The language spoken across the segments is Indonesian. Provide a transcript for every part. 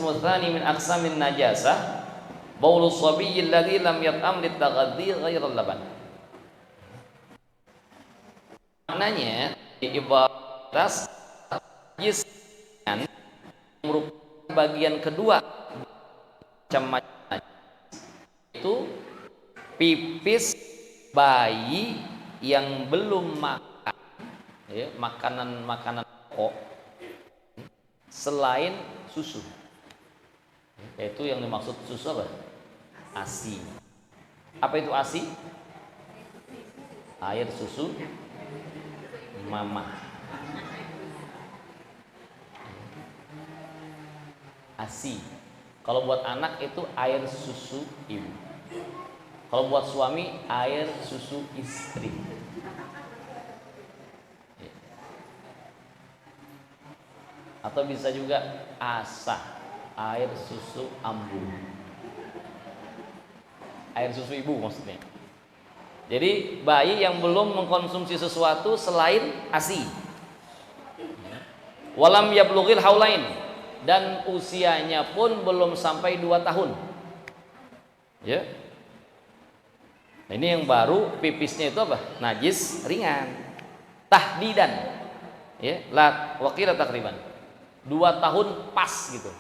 al-qismu tsani min aqsamin najasah baulus sabiyyi alladhi lam yat'am litaghadhi ghairal laban. Maknanya ibarat najis merupakan bagian kedua macam itu pipis bayi yang belum makan, ya, makanan pokok selain susu, yaitu yang dimaksud susu apa? ASI. Apa itu ASI? Air susu mama. ASI. Kalau buat anak itu air susu ibu. Kalau buat suami air susu istri. Atau bisa juga ASA, air susu ambu. Air susu ibu maksudnya. Jadi bayi yang belum mengkonsumsi sesuatu selain ASI. Walam yablughil haulain, dan usianya pun belum sampai 2 tahun. Ya. Nah, ini yang baru pipisnya itu apa? Najis ringan. Tahdidan. Ya, la waqila takriban. 2 tahun pas gitu.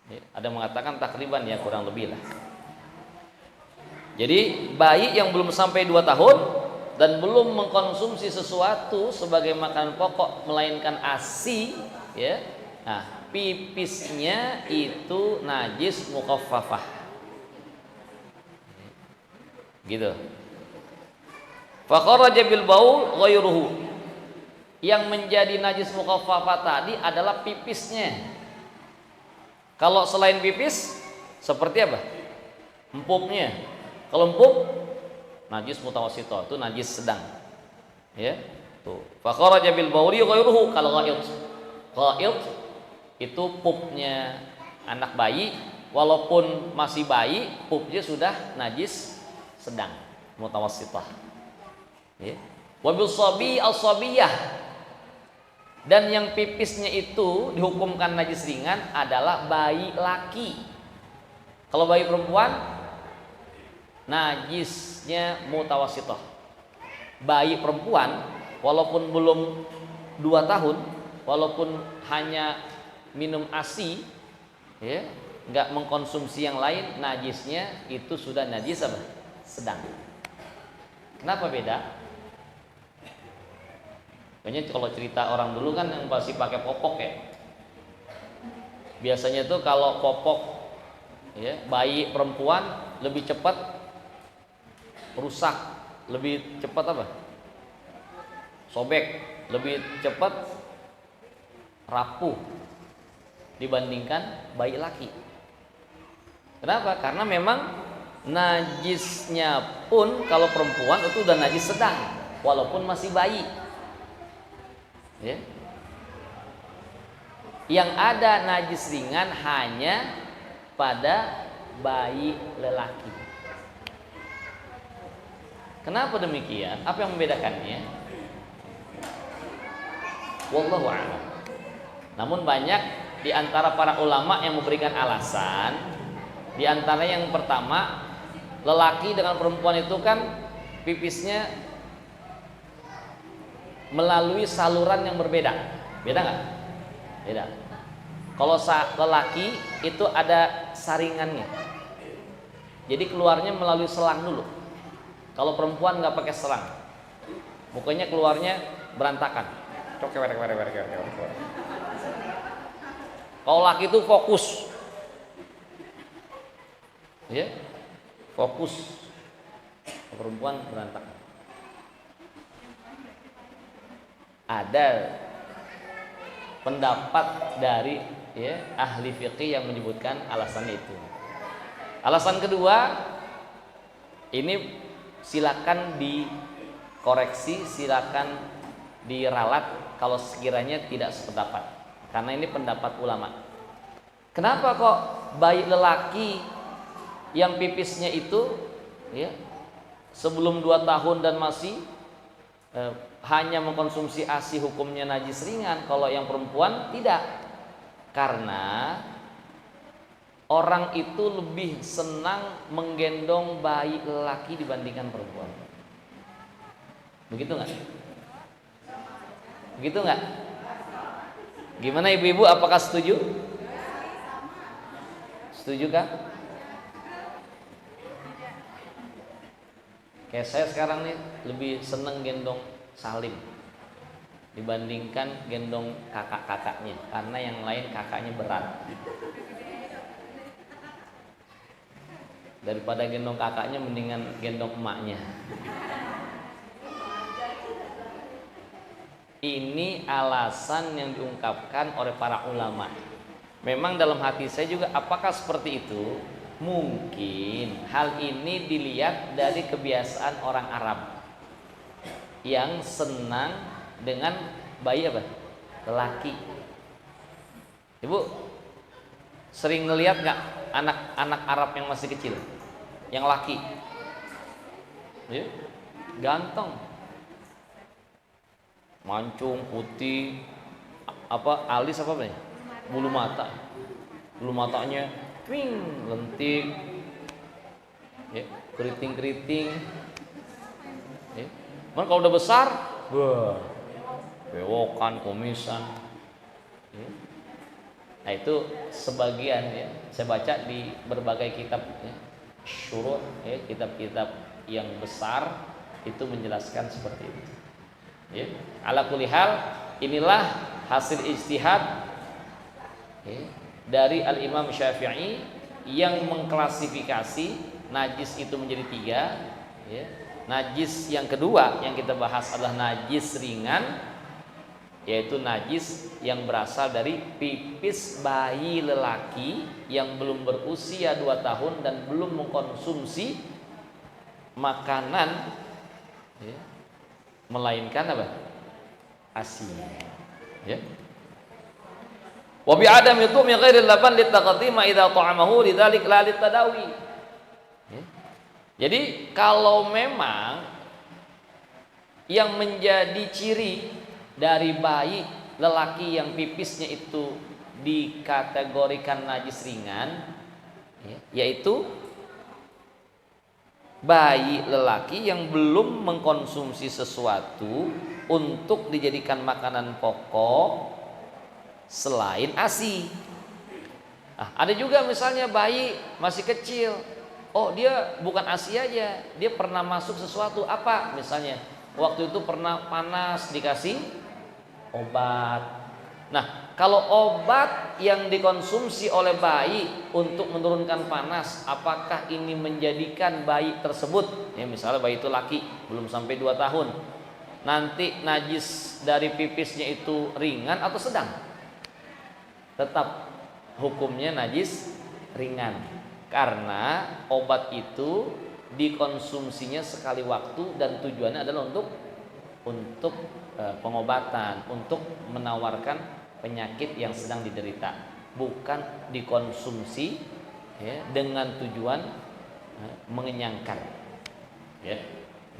Ya, ada mengatakan takriban, ya kurang lebih lah. Jadi bayi yang belum sampai 2 tahun dan belum mengkonsumsi sesuatu sebagai makanan pokok melainkan ASI, ya. Nah, pipisnya itu najis mukhaffafah. Gitu. Fa kharaja bil baul ghairuhu. Yang menjadi najis mukhaffafah tadi adalah pipisnya. Kalau selain pipis seperti apa? Empupnya. Kalau empuk najis mutawassithah, itu najis sedang. Ya. Tuh. Fa kharaja bil bauli ghairuhu kalau ghaid. Ghaid itu pupnya anak bayi, walaupun masih bayi, pupnya sudah najis sedang mutawassithah. Ya. Wa bil sabi as-sabiyah. Dan yang pipisnya itu dihukumkan najis ringan adalah bayi laki. Kalau bayi perempuan najisnya mutawassithah. Bayi perempuan walaupun belum 2 tahun, walaupun hanya minum ASI, ya, nggak mengkonsumsi yang lain, najisnya itu sudah najis apa? Sedang. Kenapa beda? Kayaknya kalau cerita orang dulu kan yang pasti pakai popok ya. Biasanya tuh kalau popok, ya, bayi perempuan lebih cepat rusak, lebih cepat apa? Sobek, lebih cepat rapuh dibandingkan bayi laki. Kenapa? Karena memang najisnya pun kalau perempuan itu udah najis sedang walaupun masih bayi. Ya. Yang ada najis ringan hanya pada bayi lelaki. Kenapa demikian? Apa yang membedakannya? Wallahu a'lam. Namun banyak di antara para ulama yang memberikan alasan. Di antara yang pertama, lelaki dengan perempuan itu kan pipisnya melalui saluran yang berbeda. Beda nggak? Beda. Kalau lelaki itu ada saringannya. Jadi keluarnya melalui selang dulu. Kalau perempuan nggak pakai selang, pokoknya keluarnya berantakan. Kalau laki itu fokus, ya, fokus. Perempuan berantakan. Ada pendapat dari, ya, ahli fikih yang menyebutkan alasan itu. Alasan kedua, ini silakan dikoreksi, silakan diralat kalau sekiranya tidak sependapat, karena ini pendapat ulama. Kenapa kok bayi lelaki yang pipisnya itu, ya, sebelum 2 tahun dan masih hanya mengkonsumsi ASI hukumnya najis ringan, kalau yang perempuan tidak? Karena orang itu lebih senang menggendong bayi lelaki dibandingkan perempuan. Begitu nggak? Begitu nggak? Gimana ibu-ibu? Apakah setuju? Setuju kah? Kayak saya sekarang nih lebih seneng gendong Salim dibandingkan gendong kakak-kakaknya, karena yang lain kakaknya berat. Daripada gendong kakaknya mendingan gendong emaknya. Ini alasan yang diungkapkan oleh para ulama. Memang dalam hati saya juga, apakah seperti itu? Mungkin hal ini dilihat dari kebiasaan orang Arab yang senang dengan bayi apa? Lelaki. Ibu sering ngelihat nggak anak-anak Arab yang masih kecil, yang laki, ya, ganteng, mancung, putih, alis apa nih? Bulu matanya ping, lentik, ya, keriting, ya. Man, kalau udah besar, wah, bewokan, komisan, ya. Nah itu sebagian, ya, saya baca di berbagai kitab, ya, syurut, ya, kitab-kitab yang besar itu menjelaskan seperti itu. Ya. Ala kulli hal, inilah hasil ijtihad, ya, dari Al-Imam Syafi'i yang mengklasifikasi najis itu menjadi 3, ya. Najis yang kedua yang kita bahas adalah najis ringan, yaitu najis yang berasal dari pipis bayi lelaki yang belum berusia 2 tahun dan belum mengkonsumsi makanan, ya, melainkan apa? ASI, ya. Wa bi adam itu min ghairi laban litaqdima idza ta'amahu lidzalik la litadawi. Jadi kalau memang yang menjadi ciri dari bayi lelaki yang pipisnya itu dikategorikan najis ringan, yaitu bayi lelaki yang belum mengkonsumsi sesuatu untuk dijadikan makanan pokok selain ASI. Ada juga misalnya bayi masih kecil, oh dia bukan ASI aja, dia pernah masuk sesuatu apa, misalnya waktu itu pernah panas dikasih obat. Nah, kalau obat yang dikonsumsi oleh bayi untuk menurunkan panas, apakah ini menjadikan bayi tersebut, ya misalnya bayi itu laki belum sampai 2 tahun, nanti najis dari pipisnya itu ringan atau sedang? Tetap hukumnya najis ringan, karena obat itu dikonsumsinya sekali waktu dan tujuannya adalah untuk pengobatan, untuk menawarkan penyakit yang sedang diderita, bukan dikonsumsi, ya, dengan tujuan mengenyangkan, ya,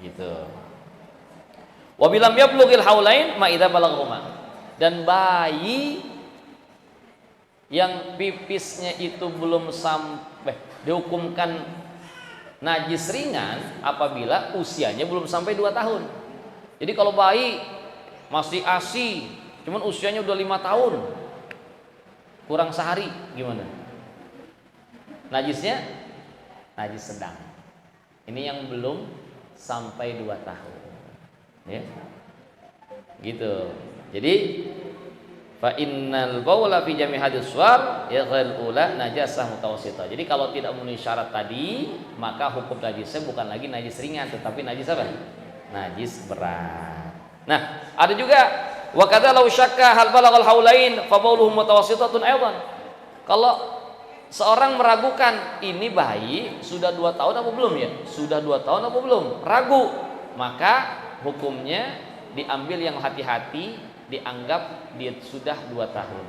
gitu. Wa bilam yablughil haulain ma idza balaghuma, dan bayi yang pipisnya itu belum sampai dihukumkan najis ringan apabila usianya belum sampai 2 tahun. Jadi kalau bayi masih ASI, cuman usianya udah 5 tahun, kurang sehari, gimana? Najisnya najis sedang. Ini yang belum sampai 2 tahun, ya, gitu. Jadi fa innal baula fi jami' hadis suwar yaghal ula najasah mutawassithah. Jadi kalau tidak memenuhi syarat tadi, maka hukum najisnya bukan lagi najis ringan tetapi najis apa? Najis berat. Nah, ada juga wa kadza law syakka hal balaghal haulain fa bauluhum mutawassithatun aidan. Kalau seorang meragukan ini bayi sudah 2 tahun apa belum, ya? Sudah 2 tahun apa belum? Ragu, maka hukumnya diambil yang hati-hati, dianggap dia sudah 2 tahun,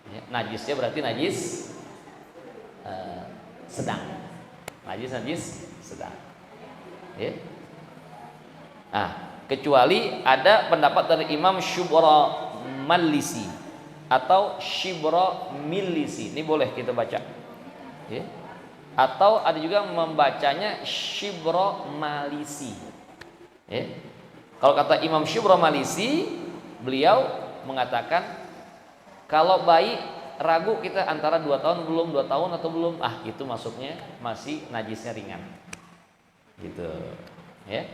ya, najisnya berarti najis sedang, najis sedang, ya. Kecuali ada pendapat dari Imam Syubra Malisi, atau shibra milisi. Ini boleh kita baca. Ya. Atau ada juga membacanya shibra malisi. Ya. Kalau kata Imam Shibra Malisi, beliau mengatakan kalau bayi ragu kita antara 2 tahun belum, 2 tahun atau belum, itu masuknya masih najisnya ringan. Gitu. Ya.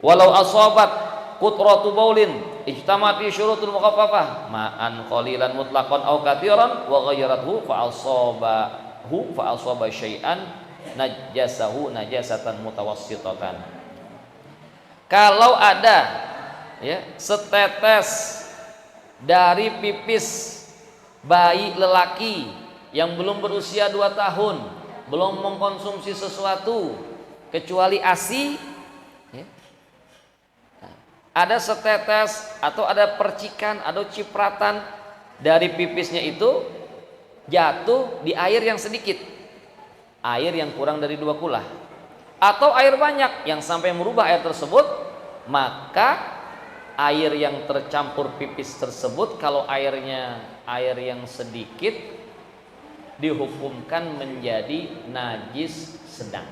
Walau asobat qutratu baulin ijtamati syurutul mukhaffafah ma'an qalilan mutlaqan aw katsiran wa ghayyarathu fa asaba syai'an najasahu najasatan mutawassitatan. Kalau ada ya setetes dari pipis bayi lelaki yang belum berusia 2 tahun, belum mengkonsumsi sesuatu kecuali ASI, ya, ada setetes atau ada percikan, ada cipratan dari pipisnya itu jatuh di air yang sedikit, air yang kurang dari 2 kulah, atau air banyak yang sampai merubah air tersebut, maka air yang tercampur pipis tersebut, kalau airnya air yang sedikit, dihukumkan menjadi najis sedang.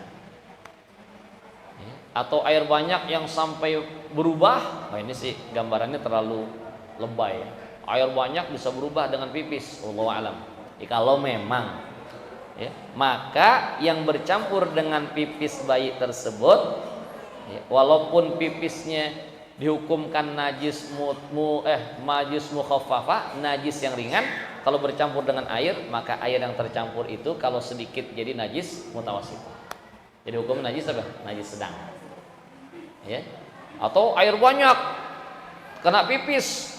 Atau air banyak yang sampai berubah, ini sih gambarannya terlalu lebay. Air banyak bisa berubah dengan pipis, wallahu alam. Kalau memang ya, maka yang bercampur dengan pipis bayi tersebut, ya, walaupun pipisnya dihukumkan najis mukhaffafah, najis yang ringan, kalau bercampur dengan air, maka air yang tercampur itu kalau sedikit jadi najis mutawassithah. Jadi hukum najis apa? Najis sedang. Ya. Atau air banyak kena pipis,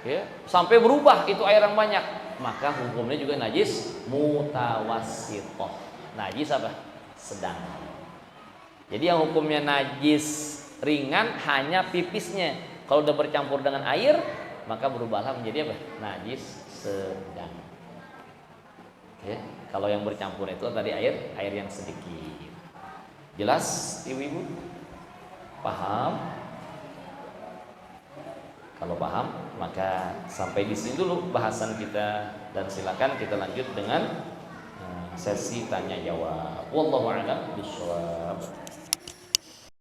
ya, sampai berubah itu air yang banyak, maka hukumnya juga najis mutawassithah. Najis apa? Sedang. Jadi yang hukumnya najis ringan hanya pipisnya. Kalau udah bercampur dengan air, maka berubahlah menjadi apa? Najis sedang. Ya, kalau yang bercampur itu tadi air yang sedikit. Jelas, ibu-ibu? Paham? Kalau paham, maka sampai di sini dulu bahasan kita, dan silakan kita lanjut dengan sesi tanya jawab. Wallahu a'lam bishawab.